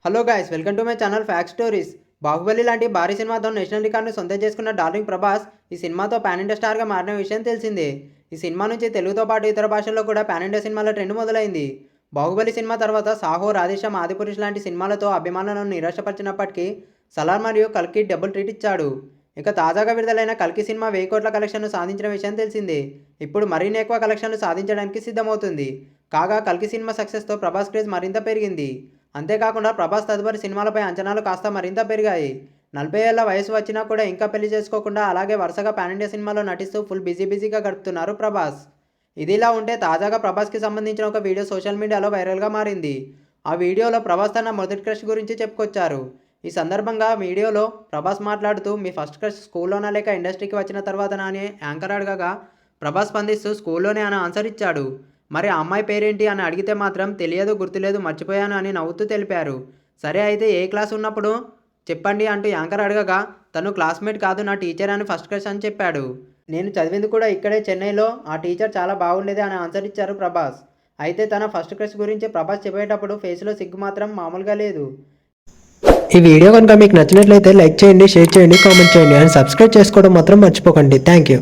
Hello guys, welcome to my channel fact stories. Baahubali లాంటి భారీ సినిమాతో నేషనల్ రికార్డును సొంతం చేసుకున్న డార్లింగ్ ప్రభాస్ ఈ సినిమాతో పాన్ ఇండియా స్టార్గా మారిన విషయం తెలిసిందే. ఈ సినిమా నుంచి తెలుగుతో పాటు ఇతర భాషల్లో కూడా పాన్ ఇండియా సినిమాల ట్రెండ్ మొదలైంది. బాహుబలి సినిమా తర్వాత సాహో, రాధేశ్యామ్, ఆదిపురుష్ లాంటి సినిమాలతో అభిమానులను నిరాశపరిచినప్పటికీ సలార్ మరియు కల్కి డబుల్ ట్రీట్ ఇచ్చాడు. ఇక తాజాగా విడుదలైన కల్కి సినిమా 1000 కోట్ల కలెక్షన్ను సాధించిన విషయం తెలిసిందే. ఇప్పుడు మరిన్ని ఎక్కువ కలెక్షన్లు సాధించడానికి సిద్ధమవుతుంది. కాగా కల్కి సినిమా సక్సెస్తో ప్రభాస్ క్రేజ్ మరింత పెరిగింది. అంతేకాకుండా ప్రభాస్ తదుపరి సినిమాలపై అంచనాలు కాస్త మరింత పెరిగాయి. 40 ఏళ్ల వయసు వచ్చినా కూడా ఇంకా పెళ్లి చేసుకోకుండా అలాగే వరుసగా పాన్ ఇండియా సినిమాలో నటిస్తూ ఫుల్ బిజీగా గడుపుతున్నారు ప్రభాస్. ఇదిలా ఉంటే తాజాగా ప్రభాస్కి సంబంధించిన ఒక వీడియో సోషల్ మీడియాలో వైరల్గా మారింది. ఆ వీడియోలో ప్రభాస్ తన మొదటి క్రష్ గురించి చెప్పుకొచ్చారు. ఈ సందర్భంగా వీడియోలో ప్రభాస్ మాట్లాడుతూ మీ ఫస్ట్ క్రష్ స్కూల్లోనా లేక ఇండస్ట్రీకి వచ్చిన తర్వాతనా అని యాంకర్ అడగగా ప్రభాస్ స్పందిస్తూ స్కూల్లోనే అని ఆన్సర్ ఇచ్చాడు. మరి ఆ అమ్మాయి పేరేంటి అని అడిగితే మాత్రం తెలియదు, గుర్తులేదు, మర్చిపోయాను అని నవ్వుతూ తెలిపారు. సరే అయితే ఏ క్లాస్ ఉన్నప్పుడు చెప్పండి అంటూ యాంకర్ అడగగా తను క్లాస్మేట్ కాదు, నా టీచర్ అని ఫస్ట్ క్రష్ అని చెప్పాడు. నేను చదివింది కూడా ఇక్కడే చెన్నైలో, ఆ టీచర్ చాలా బాగుండేది అని ఆన్సర్ ఇచ్చారు ప్రభాస్. అయితే తన ఫస్ట్ క్రష్ గురించి ప్రభాస్ చెప్పేటప్పుడు ఫేస్లో సిగ్గు మాత్రం మామూలుగా లేదు. ఈ వీడియో కనుక మీకు నచ్చినట్లయితే లైక్ చేయండి, షేర్ చేయండి, కామెంట్ చేయండి అండ్ సబ్స్క్రైబ్ చేసుకోవడం మాత్రం మర్చిపోకండి. Thank you.